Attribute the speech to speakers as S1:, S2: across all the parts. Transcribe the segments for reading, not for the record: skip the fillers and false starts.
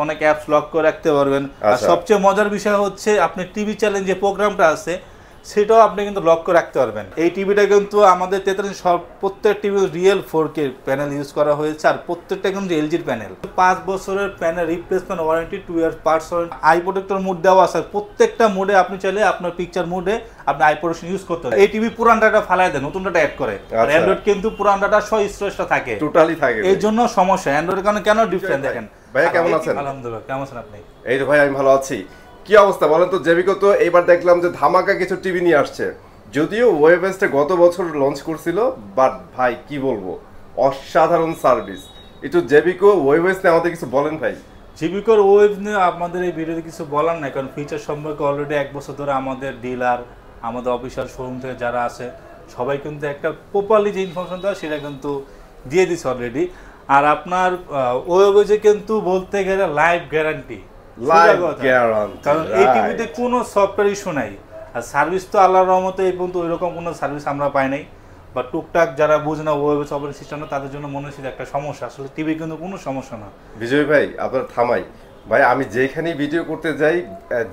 S1: অনেক apps lock করে রাখতে পারবেন। আর সবচেয়ে মজার বিষয় হচ্ছে আপনি টিভি চ্যানেল যে প্রোগ্রামটা আছে সেটাও আপনি কিন্তু লক করে রাখতে পারবেন। এই টিভিটা কিন্তু আমাদের 43 সব প্রত্যেক TV real 4K panel use করা হয়েছে, আর প্রত্যেকটা কিন্তু এলজির প্যানেল। 5 বছরের panel replacement warranty, 2 year parts I protector mode দেওয়া আছে। প্রত্যেকটা মোডে আপনি চাইলে আপনার পিকচার মোডে আপনি আই প্রোটেকশন ইউজ করতে পারেন। এই টিভি পুরান ডাটা ফালাই দেয়, নতুন ডাটা অ্যাড করে। আর অ্যান্ড্রয়েড কিন্তু পুরান ডাটা স্ট্রেসটা থাকে,
S2: টোটালি থাকে।
S1: এই জন্য সমস্যা। অ্যান্ড্রয়েড কারণে কেন ডিফারেন্ট দেখেন।
S2: ভাইয়া কেমন আছেন?
S1: আলহামদুলিল্লাহ, কেমন আছেন আপনি?
S2: এই তো ভাই আমি ভালো আছি। কি অবস্থা বলেন তো? জেবিকো তো এবার দেখলাম যে ধামাকা কিছু টিভি নিয়ে আসছে। যদিও ওয়েবএসটা গত বছর লঞ্চ করছিল, বাট ভাই কি বলবো, অসাধারণ সার্ভিস। একটু জেবিকো ওয়েবএস নিয়ে আমাদের কিছু বলেন ভাই।
S1: জেবিকোর ওয়েব নিয়ে আমাদের এই ভিডিওতে কিছু বলার নাই, কারণ ফিচার সম্পর্কে অলরেডি 1 বছর ধরে আমাদের ডিলার, আমাদের অফিসিয়াল শোরুম থেকে যারা আছে সবাই কিন্তু একটা প্রপারলি যে ইনফরমেশন দেওয়া সেটা কিন্তু দিয়ে দিচ্ছে অলরেডি। আর আপনার ওয়েবএসে কিন্তু বলতে গেলে লাইভ গ্যারান্টি, কারণ এই টিভিতে কোনো সফটওয়্যার ইস্যু নাই। আর সার্ভিস তো আল্লাহর রহমতে এই পর্যন্ত ওইরকম কোনো সার্ভিস আমরা পাই নাই। বা টুকটাক যারা বুঝে না ওয়েবএস অপারেটিং সিস্টেম না, তাদের জন্য মনে হচ্ছে একটা সমস্যা। আসলে টিভি কিন্তু কোনো সমস্যা না।
S2: বিজয় ভাই আপনার থামাই ভাই, আমি যেখানেই ভিডিও করতে যাই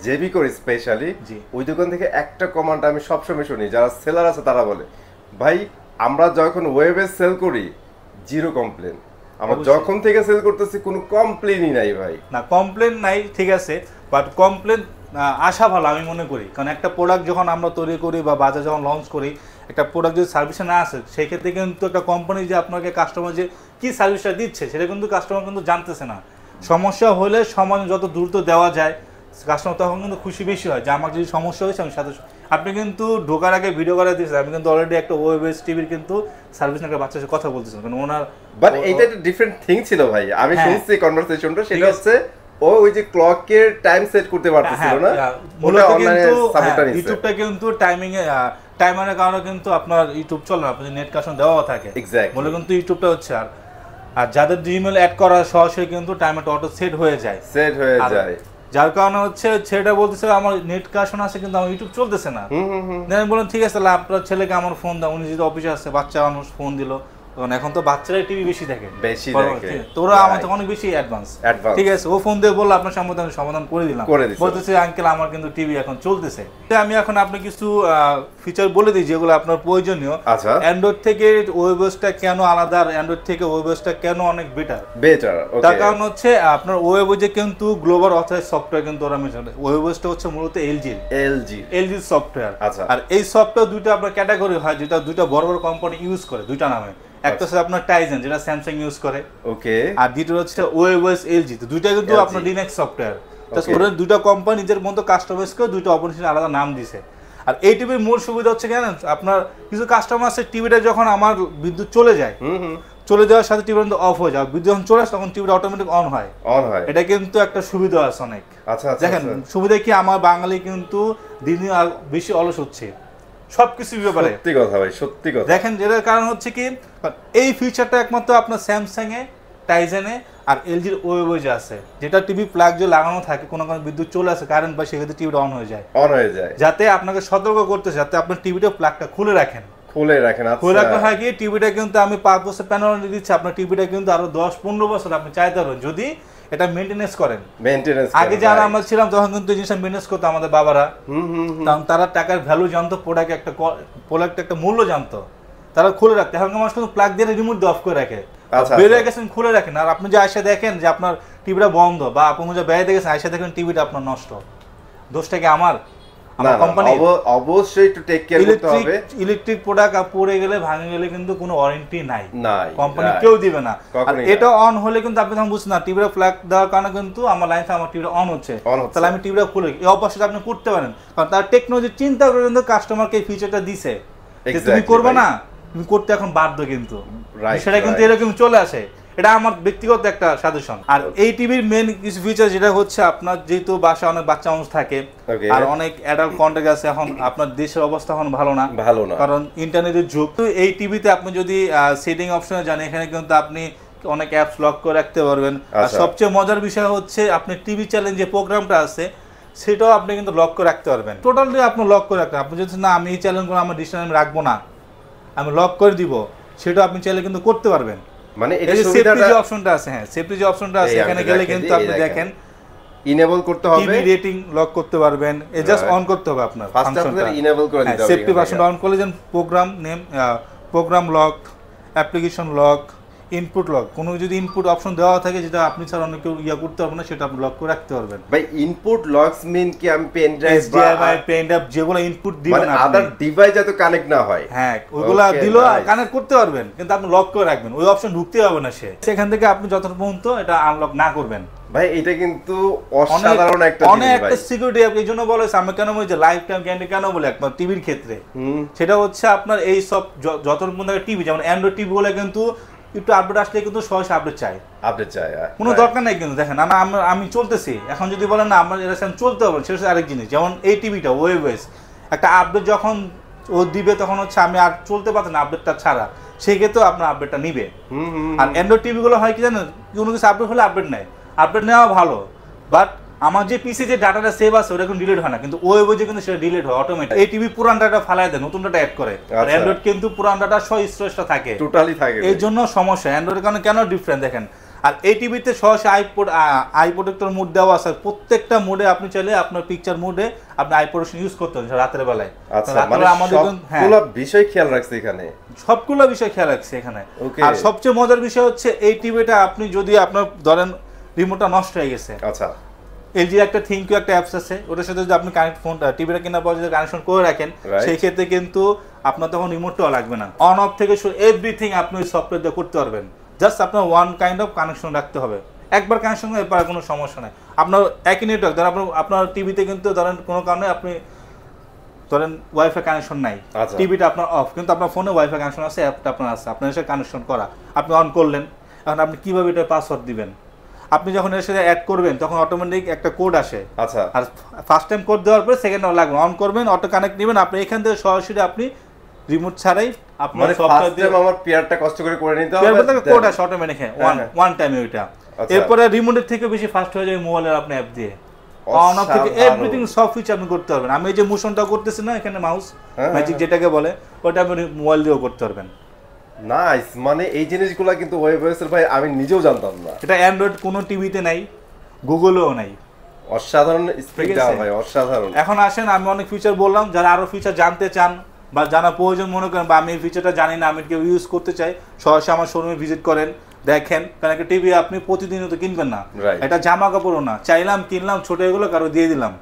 S2: জেবিকোর স্পেশালি ওই দোকান থেকে একটা কমান্ড আমি সবসময় শুনি, যারা সেলার আছে তারা বলে, ভাই আমরা যখন ওয়েবএস সেল করি জিরো কমপ্লেন। আমরা যখন থেকে সেল করতেছি কোনো কমপ্লেনই নাই ভাই।
S1: না, কমপ্লেন নাই ঠিক আছে, বাট কমপ্লেন আসা ভালো আমি মনে করি। কারণ একটা প্রোডাক্ট যখন আমরা তৈরি করি বা বাজারে যখন লঞ্চ করি, একটা প্রোডাক্ট যদি সার্ভিসে না আসে, সেই ক্ষেত্রে কিন্তু একটা কোম্পানি যে আপনাকে কাস্টমার যে কী সার্ভিসটা দিচ্ছে সেটা কিন্তু কাস্টমার কিন্তু জানতেছে না। সমস্যা হলে সমাধান যত দ্রুত দেওয়া যায় কাস্টমার তখন কিন্তু খুশি বেশি হয় যে আমার যদি সমস্যা হয়েছে আমি সাথে। আপনি কিন্তু ঢোকার আগে ভিডিও করে দিয়েছেন, আমি কিন্তু অলরেডি একটা ওয়েবএস টিভির কিন্তু সার্ভিস নিয়ে একটা বাচ্চার সাথে কথা বলতেছেন, কারণ ওনার
S2: বাট এইটা একটা ডিফারেন্ট থিং ছিল ভাই। আমি শুনছি কনভারসেশনটা, সেটা হচ্ছে ও ওই যে ক্লকের টাইম সেট করতে পারতেছিল না,
S1: মূলত কিন্তু ইউটিউবটা কিন্তু টাইমিং এ টাইমারের কারণে কিন্তু আপনার ইউটিউব চলে না, আপনার নেট কানেকশন দেওয়া থাকে বলে কিন্তু ইউটিউবটা হচ্ছে। আর যাদের জিমেল অ্যাড করা সরাসরি কিন্তু টাইমারটা অটো সেট হয়ে যায়, যার কারণে হচ্ছে ছেলেটা বলতেছে আমার নেট কানেকশন আছে কিন্তু আমার ইউটিউব চলতেছে না। আমি বললাম ঠিক আছে, আপনার ছেলেকে আমার ফোন দাও। উনি যদি অফিসে আসছে, বাচ্চা মানুষ ফোন দিল, কারণ এখন তো বাচ্চারাই টিভি বেশি দেখে, তোরা আমার তো অনেক বেশি অ্যাডভান্স। ঠিক আছে, ও ফোন দিয়ে বললো আপনার সমাধান করে দিলাম। বলতেছে আঙ্কেল আমার কিন্তু টিভি এখন চলতেছে। আমি এখন আপনি কিছু ফিচার বলে দিই যেগুলো আপনার প্রয়োজনীয়। অ্যান্ড্রয়েড থেকে ওয়েবএসটা কেন আলাদা, আর অ্যান্ড্রয়েড থেকে ওয়েবএসটা কেন অনেক বেটার। তার কারণ হচ্ছে আপনার ওয়েবএসে কিন্তু গ্লোবাল অথরাইজড সফটওয়্যার কিন্তু ওরা মিশন। ওয়েবএসটা হচ্ছে মূলত এলজির সফটওয়্যার। আর এই সফটওয়্যার দুইটা আপনার ক্যাটাগরি হয়, যেটা দুইটা বড় বড় কোম্পানি ইউজ করে দুইটা নামে। একটা হচ্ছে আপনার টাইজেন, যেটা স্যামসাং ইউজ করে, আর দ্বিতীয় হচ্ছে ওয়েবএস এলজি। তো দুইটা কিন্তু আপনার লিনাক্স সফটওয়্যার। ওরা দুইটা কোম্পানি নিজের মতো কাস্টমাইজ করে দুইটা অপারেশন আলাদা নাম দিছে। আর এই টিভির মূল সুবিধা হচ্ছে কেন, আপনার কিছু কাস্টমার আছে টিভিটা যখন আমার বিদ্যুৎ চলে যায়, চলে যাওয়ার সাথে টিভি অফ হয়ে যায়, বিদ্যুৎ যখন চলে আসে তখন টিভিটা অটোমেটিক অন হয়। এটা কিন্তু একটা সুবিধা আছে অনেক। দেখেন সুবিধা কি, আমার বাঙালি কিন্তু দিন দিন বেশি অলস হচ্ছে সবকিছু ব্যাপারে।
S2: সত্যি কথা ভাই, সত্যি কথা।
S1: দেখেন যেটার কারণ হচ্ছে কি, এই ফিচারটা একমাত্র আপনার স্যামসাং এ, টাইজেনে আর এলজির ওয়েবএসে আছে, যেটা টিভি প্লাগ যে লাগানো থাকে, কোনো বিদ্যুৎ চলে আসে কারেন্ট, বা সেক্ষেত্রে টিভিটা অন হয়ে যায়, যাতে আপনাকে সতর্ক করতেছে যাতে আপনার টিভিটা প্লাগটা খুলে রাখেন। খুলে রাখা হয় কি, টিভিটা কিন্তু আমি 5 বছর প্যানেল দিচ্ছি, আপনার টিভিটা কিন্তু আরো 10-15 বছর আপনি চাইতে পারবেন যদি এটা মেইনটেনেন্স করেন। আগে যারা আমরা ছিলাম তখন কিন্তু এই জিনিসটা মেইনটেনেন্স করতো আমাদের বাবারা, কারণ তারা টাকার ভ্যালু জানতো, প্রোডাক্ট একটা মূল্য জানতো, তারা খুলে রাখতো। এখনকার মানুষ কিন্তু প্লাগ দিয়ে রিমোট দিয়ে অফ করে রাখে, বেরিয়ে গেছেন খুলে রাখেন। আর আপনি যে আয়সা দেখেন যে আপনার টিভিটা বন্ধ, বা আপনি যে বেড়াতে গেছেন আয়সা দেখেন টিভিটা আপনার নষ্ট, দোষটা কি আমার কোম্পানি?
S2: অবশ্যই একটু টেক কেয়ার করতে হবে।
S1: ইলেকট্রিক প্রোডাক্ট পড়ে গেলে ভাঙে গেলে কিন্তু কোনো ওয়ারেন্টি নাই, কোম্পানি কেউ দিবে না। আর এটা অন হলে কিন্তু আপনি তখন বুঝছেন না, টিভিটা ফ্ল্যাগ দেওয়ার কারণে কিন্তু আমার লাইন থেকে আমার টিভিটা অন হচ্ছে, তাহলে আমি টিভিটা খুলে, এই অবশ্যই আপনি করতে পারেন, কারণ তার টেকনোলজি চিন্তা করে কিন্তু কাস্টমারকে এই ফিচারটা দিছে যে তুমি করবে না, তুমি করতে এখন বাধ্য, কিন্তু সেটা কিন্তু এরকম চলে আসে। এটা আমার ব্যক্তিগত একটা সাজেশন। আর এই টিভির মেইন কিছু ফিচার যেটা হচ্ছে, আপনার যেহেতু বাসায় অনেক বাচ্চা মানুষ থাকে আর অনেক অ্যাডাল্ট কন্টেন্ট আছে, এখন আপনার দেশের অবস্থা এখন ভালো না, কারণ ইন্টারনেটের যুগ। তো এই টিভিতে আপনি যদি সেটিং অপশনে যান, এখানে কিন্তু আপনি অনেক অ্যাপস লক করে রাখতে পারবেন। আর সবচেয়ে মজার বিষয় হচ্ছে আপনি টিভি চ্যানেল যে প্রোগ্রামটা আছে সেটাও আপনি কিন্তু লক করে রাখতে পারবেন, টোটালি আপনি লক করে রাখতে। আপনি যদি না আমি এই চ্যানেলগুলো আমার ডিসপ্লে আমি রাখবো না, আমি লক করে দিব, সেটাও আপনি চাইলে কিন্তু করতে পারবেন। মানে এটা সুবিধাটা যে অপশনটা আছে, হ্যাঁ সেফটি যে অপশনটা আছে এখানে গেলে কিন্তু আপনি দেখেন
S2: ইনেবল করতে হবে,
S1: টিভি রেটিং লক করতে পারবেন, এ জাস্ট অন করতে হবে আপনার
S2: ফাংশনটা ইনেবল করে দিতে হবে।
S1: সেফটি ভার্সনটা অন করলে যেন program name, program lock, application lock, input lock, কোনো যদি ইনপুট অপশন দেওয়া থাকে যেটা আপনি ছাড়া অন্য কেউ করতে পারবে না, সেটা আপনি লক করে রাখতে পারবেন।
S2: ভাই ইনপুট লকস মিন কি আমি পেন ড্রাইভ
S1: বা পেন ড্রাইভ যেগুলো ইনপুট দিবেন
S2: মানে আদার ডিভাইস যাতে কানেক্ট না হয়,
S1: হ্যাঁ ওইগুলা দিলো কানেক্ট করতে পারবেন, কিন্তু আপনি লক করে রাখবেন, ওই অপশন ঢুকতে হবে না সে, সেখান থেকে আপনি যতক্ষণ পর্যন্ত এটা আনলক না করবেন।
S2: ভাই এটা কিন্তু অসাধারণ একটা জিনিস ভাই,
S1: অনেক একটা সিকিউরিটি। এই জন্য বলে আমি কেন বলি যে লাইফ টাইম গ্যারান্টি কেন বলে একবার টিভির ক্ষেত্রে, সেটা হচ্ছে আপনার এই সব যতক্ষণ পর্যন্ত টিভি, যেমন অ্যান্ড্রয়েড টিভি বলে কিন্তু একটু আপডেট আসলে কিন্তু সহজে আপডেট চাই, কোনো দরকার নাই কিন্তু দেখেন আমি চলতেছি এখন, যদি বলেন না আমার এটা চলতে হবে সেটা আরেক জিনিস। যেমন এই টিভিটা ওয়েবএস একটা আপডেট যখন ও দিবে তখন হচ্ছে আমি আর চলতে পারছি না আপডেটটা ছাড়া, সেই ক্ষেত্রেও আপনার আপডেটটা নিবে। আর অ্যান্ড্রয়েড টিভিগুলো হয় কি জানেন, কোনো কিছু আপডেট হলে আপডেট নেয়, আপডেট নেওয়া ভালো, বাট আমার যে পিসি যে ডাটাটা সেভ আছে ওটা এখন ডিলিট হয় না, কিন্তু ওয়েবএসে কিন্তু সেটা ডিলিট হয় অটোমেটিক। এই টিভি পুরান ডাটা ফালাই দেয়, নতুন ডাটা অ্যাড করে, আর অ্যান্ড্রয়েড কিন্তু পুরান ডাটা স্টোরেজটা থাকে
S2: টোটালি থাকে,
S1: এই জন্য সমস্যা। অ্যান্ড্রয়েডের কারণে কেন ডিফারেন্ট দেখেন। আর এই টিভিতে সহজে আই প্রোটেক্টর মোড দেওয়া আছে, প্রত্যেকটা মোডে আপনি চাইলে আপনার পিকচার মোডে আপনি আই প্রোটেকশন ইউজ করতে পারেন রাতের বেলায়।
S2: মানে আমাদের সবগুলো বিষয় খেয়াল রাখছে এখানে,
S1: সবগুলো বিষয় খেয়াল রাখছে এখানে। আর সবচেয়ে মজার বিষয় হচ্ছে এই টিভিটা আপনি যদি আপনার ধরেন রিমোটটা নষ্ট হয়ে গেছে,
S2: আচ্ছা
S1: এলজির একটা থিংকিউ একটা অ্যাপস আছে, ওটার সাথে যদি আপনি কানেক্ট ফোন টিভিটা কেনার পর যদি কানেকশন করে রাখেন, সেই ক্ষেত্রে কিন্তু আপনার তখন রিমোটটাও লাগবে না, অন অফ থেকে এভরিথিং আপনি ওই সফটওয়্যার দিয়ে করতে পারবেন। জাস্ট আপনার ওয়ান কাইন্ড অফ কানেকশন রাখতে হবে, একবার কানেকশন হয়ে পরে কোনো সমস্যা নেই। আপনার একই নেটওয়ার্ক ধরেন আপনার টিভিতে কিন্তু ধরেন কোনো কারণে আপনি ধরেন ওয়াইফাই কানেকশন নাই, টিভিটা আপনার অফ, কিন্তু আপনার ফোনে ওয়াইফাই কানেকশন আছে, অ্যাপটা আপনার আছে, আপনার এসে কানেকশন করা, আপনি অন করলেন, এখন আপনি কিভাবে এটা পাসওয়ার্ড দিবেন, আপনি যখন এর সাথে অ্যাড করবেন তখন অটোমেটিক একটা কোড আসে,
S2: আচ্ছা,
S1: আর ফার্স্ট টাইম কোড দেওয়ার পরে সেকেন্ড টাইম লাগবে, অন করবেন অটো কানেক্ট নেবেন, আপনি এখান থেকে সরাসরি আপনি রিমোট ছাড়াই আপনার
S2: সফটওয়্যার দিয়ে আমার পেয়ারটা কষ্ট করে করে নিতে হবে,
S1: পেয়ারটা কোড আসে অটোমেটিক, ওয়ান টাইমে ওইটা, এরপরে রিমোটের থেকে বেশি ফাস্ট হয়ে যাবে মোবাইলের আপনি অ্যাপ দিয়ে, অন অফ থেকে এভরিথিং সব ফিচার আপনি করতে পারবেন। আমি এই যে মোশনটা করতেছি না এখানে মাউস ম্যাজিক যেটাকে বলে, ওটা আপনি মোবাইল দিয়েও করতে পারবেন।
S2: নাইস, মানে এই জিনিসগুলো কিন্তু ওয়েবএসের ভাই আমি নিজেও জানতাম না,
S1: এটা অ্যান্ড্রয়েড কোনো টিভিতে নাই, গুগলেও নাই,
S2: অসাধারণ স্পিড ভাই, অসাধারণ।
S1: এখন আসেন আমি অনেক ফিচার বললাম, যারা আরো ফিচার জানতে চান বা জানা প্রয়োজন মনে করেন, বা আমি এই ফিচারটা জানি না আমি কেউ ইউজ করতে চাই, সরাসরি আমার শোরুমে ভিজিট করেন, দেখেন, কারণ একটা টিভি আপনি প্রতিদিনও তো কিনবেন না, এটা জামা কাপড়ও না, চাইলাম কিনলাম ছোট এগুলো কারো দিয়ে দিলাম,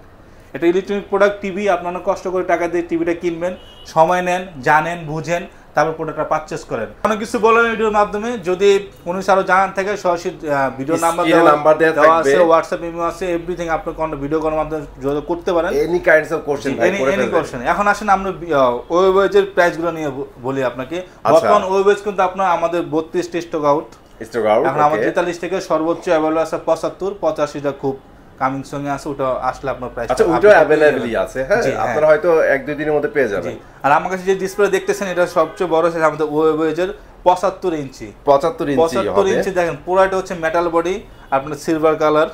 S1: এটা ইলেকট্রনিক প্রোডাক্ট টিভি, আপনারা কষ্ট করে টাকা দিয়ে টিভিটা কিনবেন, সময় নেন, জানেন, বুঝেন, তারপর প্রোডাক্টটা পারচেজ করেন। অনেক কিছু বলেন ভিডিওর মাধ্যমে, যদি কোনো কিছু আরো জানার থাকে সরাসরি ভিডিও নাম্বার দেওয়া আছে, হোয়াটসঅ্যাপ ইমেল আছে, এভরিথিং আপনি কোন ভিডিও করার মাধ্যমে যোগাযোগ করতে পারেন,
S2: any kinds of question,
S1: any question. এখন আসেন আমরা ওয়েবএজের প্রাইসগুলো নিয়ে বলি আপনাকে। বর্তমান ওয়েবএজ কিন্তু আপনার আমাদের 32 স্টক আউট, এখন আমাদের 43 থেকে সর্বোচ্চ अवेलेबल আছে 75, 85টা খুব কামিং সঙ্গে আছে, ওটা আসলে আপনার প্রাইস,
S2: আচ্ছা ওটা अवेलेबलই আছে, হ্যাঁ আপনারা হয়তো 1-2 দিনের মধ্যে পেয়ে যাবেন।
S1: আর আমার কাছে যে ডিসপ্লে দেখতেছেন এটা সবচেয়ে বড় সাইজ আমাদের ওয়েবএজের 75 ইঞ্চি,
S2: 75
S1: ইঞ্চি দেখেন, পুরোটা হচ্ছে মেটাল বডি, আপনার সিলভার কালার,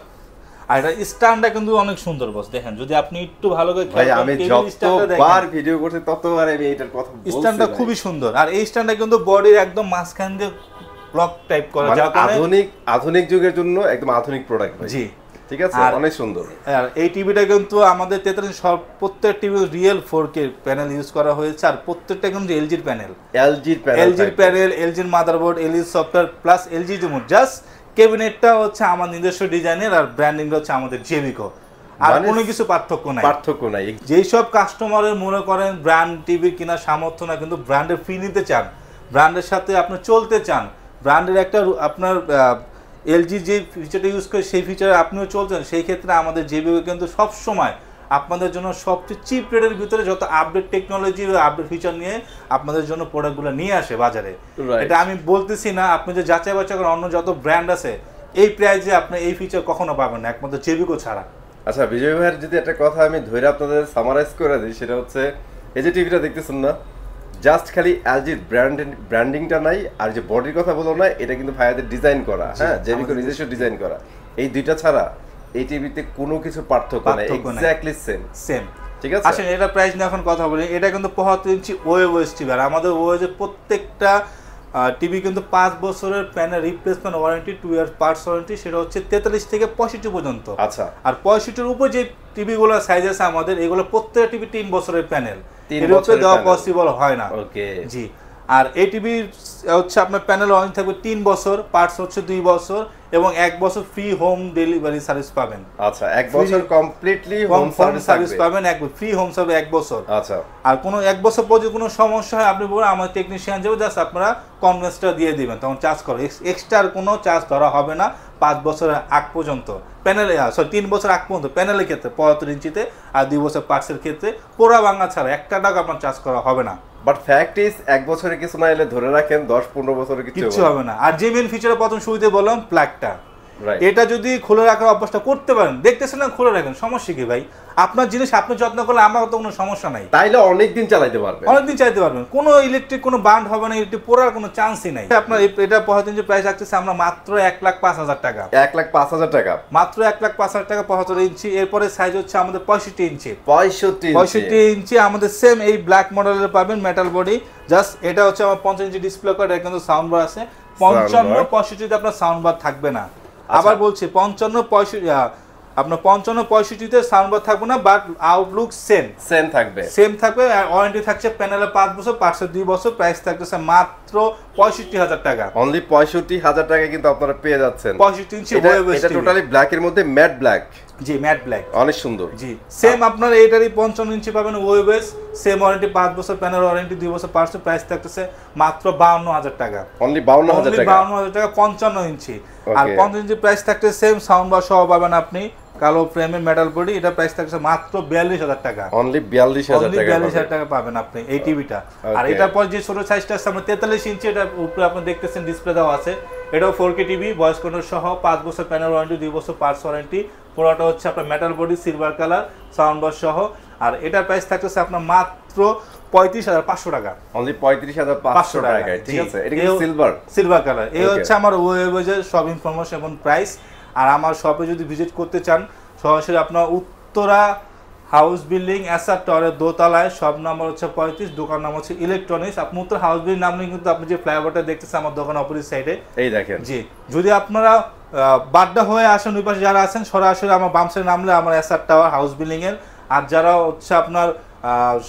S1: আর এটা স্ট্যান্ডটা কিন্তু অনেক সুন্দর বস, দেখেন যদি আপনি একটু ভালো করে
S2: ভাই আমি যতবার ভিডিও করছি ততবার আমি এটার কথা বলছি,
S1: স্ট্যান্ডটা খুবই সুন্দর, আর এই স্ট্যান্ডটা কিন্তু বডির একদম মাঝখান দিয়ে ব্লক টাইপ করা,
S2: যা আধুনিক যুগের জন্য একদম আধুনিক প্রোডাক্ট ভাই, জি ঠিক আছে, অনেক সুন্দর।
S1: আর এই টিভিটা কিন্তু আমাদের 43 সব প্রত্যেক TV real 4K panel use করা হয়েছে, আর প্রত্যেকটা কিন্তু এলজির প্যানেল, এলজির motherboard, LG software plus LG remote, just ক্যাবিনেটটা হচ্ছে আমার নিজস্ব ডিজাইনের, আর ব্র্যান্ডিংটা হচ্ছে আমাদের জেবিকো, আর কোনো কিছু পার্থক্য নাই। যেই সব কাস্টমারের মনে করেন ব্র্যান্ড টিভি কেনার সামর্থ্য না, কিন্তু ব্র্যান্ডের ফি নিতে চান, ব্র্যান্ডের সাথে আপনি চলতে চান, ব্র্যান্ডের একটা আপনার এলজি যে ফিচারটা ইউজ করে সেই ফিচারে আপনিও চলছেন, সেই ক্ষেত্রে আমাদের জেবিকো কিন্তু সবসময় আপনাদের জন্য সবচেয়ে চিপ রেটের ভিতরে যত আপডেট টেকনোলজি আপডেট ফিচার নিয়ে আপনাদের জন্য প্রোডাক্টগুলো নিয়ে আসে বাজারে। এটা আমি বলতেছি না, আপনি যে যাচাই বাছাই করেন অন্য যত ব্র্যান্ড আছে এই প্রাইসে আপনি এই ফিচার কখনো পাবেন না একমাত্র জেবিকো ছাড়া।
S2: আচ্ছা বিজয় ভাইয়ের যদি একটা কথা আমি ধরে আপনাদের সামারাইজ করে দিই, সেটা হচ্ছে এই যে টিভিটা দেখতেছেন না, জাস্ট খালি এলজির ব্র্যান্ডিংটা নাই, আর যে বডির কথা বলো না, এটা কিন্তু ভাইয়াদের ডিজাইন করা, হ্যাঁ জেবিকো নিজস্ব ডিজাইন করা, এই দুইটা ছাড়া এই টিভিতে কোনো কিছু পার্থক্য নাই, এক্স্যাক্টলি সেম। ঠিক আছে,
S1: আসলে এটা প্রাইস নিয়ে এখন কথা বলি, এটা কিন্তু 75 ইঞ্চি ওয়েবএস টিভি, আর আমাদের ওয়েবএসের প্রত্যেকটা টিভি কিন্তু 5 বছরের প্যানেল রিপ্লেসমেন্ট ওয়ারেন্টি, 2 ইয়ার পার্টস ওয়ারেন্টি, সেটা হচ্ছে 43 থেকে 65 পর্যন্ত।
S2: আচ্ছা,
S1: আর 65 এর উপর যে টিভিগুলো সাইজ আছে আমাদের, এগুলো প্রত্যেকটা টিভি 3 বছরের প্যানেল, এর উপরে দেওয়া পসিবল হয় না।
S2: ওকে,
S1: জি। আর এই টিভির হচ্ছে আপনার প্যানেল ওয়ারেন্টি থাকবে 3 বছর, পার্টস হচ্ছে 2 বছর এবং 1 বছর ফ্রি হোম ডেলিভারি সার্ভিস পাবেন।
S2: আচ্ছা, 1 বছর কমপ্লিটলি হোম
S1: সার্ভিস পাবেন, ফ্রি হোম সার্ভিস 1 বছর।
S2: আচ্ছা,
S1: আর কোনো 1 বছর পর যদি কোনো সমস্যা হয় আপনি বলবেন আমার টেকনিশিয়ান যাবে, জাস্ট আপনারা কনভেন্সটা দিয়ে দিবেন, তখন চার্জ করে এক্সট্রা কোনো চার্জ ধরা হবে না 5 বছরের আগ পর্যন্ত প্যানেলে, 3 বছর আগ পর্যন্ত প্যানেলের ক্ষেত্রে 75 ইঞ্চিতে, আর 2 বছর পার্টসের ক্ষেত্রে পোড়া ভাঙা ছাড়া 1 টাকা আপনার চার্জ করা হবে না।
S2: বাট ফ্যাক্ট ইজ 1 বছরে কিছু না এলে ধরে রাখেন 10-15 বছরে কিছু
S1: হবে না। আর যে মেন ফিচারে প্রথম শুরুতে বললাম প্লাগটা, এটা যদি খুলে রাখার অভ্যাসটা করতে পারেন, দেখতেছেন না খুলে রাখেন, সমস্যা কি ভাই? আপনার জিনিস আপনি যত্ন করলে আমার তো কোনো সমস্যা নাই,
S2: তাইলে অনেকদিন চালাতে পারবেন,
S1: অনেকদিন চালাতে পারবেন, কোনো ইলেকট্রিক কোনো বান্ড হবে না, ইলেকট্রিক পোড়ার কোনো চান্সই নাই। আপনার এটা 75 ইঞ্চি প্রাইস রাখতেছে আমরা মাত্র 1,05,000 টাকা।
S2: 1,05,000 টাকা,
S1: মাত্র 1,05,000 টাকা 75 ইঞ্চি। এরপরে সাইজ হচ্ছে আমাদের 65 ইঞ্চি।
S2: 65
S1: ইঞ্চি আমাদের সেম এই ব্ল্যাক মডেলের পাবেন, মেটাল বডি। জাস্ট এটা হচ্ছে আমার 50 ইঞ্চি ডিসপ্লে করা, এটা কিন্তু সাউন্ড বার আছে। 55-65 আপনার সাউন্ড বার থাকবে না। আবার বলছি 55-65 আপনার 55-65 সাউন্ড বার থাকবে না, বাট আউটলুক সেম থাকবে। আর ওয়ারেন্টি থাকছে প্যানেলে 5 বছর, পার্টসে 2 বছর। প্রাইস থাকতেছে মাত্র 65,000 টাকা।
S2: অনলি 65,000 টাকা কিন্তু আপনারা পেয়ে যাচ্ছেন
S1: 65 ইঞ্চি ওয়েভেস।
S2: এটা টোটালি ব্ল্যাক এর মধ্যে ম্যাট ব্ল্যাক।
S1: জি, ম্যাট ব্ল্যাক,
S2: অনেক সুন্দর।
S1: জি, সেম আপনার এটারই 55 ইঞ্চি পাবেন ওয়েভেস, সেম ওয়ারেন্টি 5 বছর, প্যানেল ওয়ারেন্টি 2 বছর, পার্টসে। প্রাইস থাকতেছে মাত্র 52,000 টাকা।
S2: অনলি 52,000 টাকা।
S1: 52,000 টাকা 55 ইঞ্চি। আর 50 ইঞ্চি প্রাইস থাকতে সেম সাউন্ড বার সহ পাবেন আপনি, কালো ফ্রেমের মেটাল বডি। এটা প্রাইস থাকছে মাত্র 42,000 টাকা।
S2: অনলি 42,000 টাকা।
S1: 42,000 টাকা পাবেন আপনি এই টিভিটা। আর এটার পর যে ছোট সাইজটা আছে আমরা 43 ইঞ্চি, এটা উপরে আপনি দেখতেছেন ডিসপ্লে দেওয়া আছে। এটাও 4K টিভি, ভয়েস কন্ট্রোল সহ, 5 বছর প্যানেল ওয়ারেন্টি, 2 বছর পার্টস ওয়ারেন্টি। পুরোটা হচ্ছে আপনার metal body, silver colour, sound bar সহ। আর এটার প্রাইস থাকতেছে আপনার মাত্র 35,500 টাকা।
S2: অনলি 35,500 টাকা। ঠিক আছে, এটা কি সিলভার কালার।
S1: এই হচ্ছে আমার ওয়েবের সব ইনফরমেশন এবং প্রাইস। আর আমার শপে যদি ভিজিট করতে চান, সরাসরি আপনার উত্তরা হাউস বিল্ডিং এসআর টাওয়ারের দোতলায়, সব নাম্বার হচ্ছে 35, দোকান নাম হচ্ছে ইলেকট্রনিক্স। আপনি উত্তরা হাউস বিল্ডিং নামলে কিন্তু আপনি যে ফ্লাইওভারটা দেখতেছেন আমার দোকান অপোজিট সাইডে, এই দেখেন। জি, যদি আপনারা বাড্ডা হয়ে আসেন, ওই পাশে যারা আছেন সরাসরি আমার বাম সাইডে নামলে আমার এসআর টাওয়ার হাউস বিল্ডিং এর। আর যারা হচ্ছে আপনার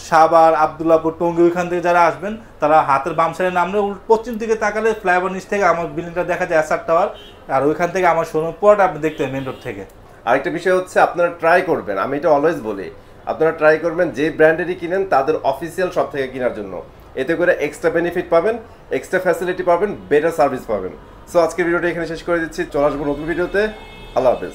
S1: সাভার, আব্দুল্লাহপুর, টঙ্গী ওইখান থেকে যারা আসবেন, তারা হাতের বাম সাইডে নামলে পশ্চিম দিকে তাকালে ফ্লাইওভার নিচ থেকে আমার বিল্ডিংটা দেখা যায়, এসআর টাওয়ার। আর ওইখান থেকে আমার শোরুম পড়টা আপনি দেখতে মেন রোড থেকে।
S2: আরেকটা বিষয় হচ্ছে আপনারা ট্রাই করবেন, আমি এটা অলওয়েজ বলি, আপনারা ট্রাই করবেন যে ব্র্যান্ডেরই কিনেন তাদের অফিসিয়াল শপ থেকে কেনার জন্য। এতে করে এক্সট্রা বেনিফিট পাবেন, এক্সট্রা ফ্যাসিলিটি পাবেন, বেটার সার্ভিস পাবেন। সো আজকের ভিডিওটা এখানে শেষ করে দিচ্ছি, চলে আসবো নতুন ভিডিওতে। আল্লাহ হাফেজ।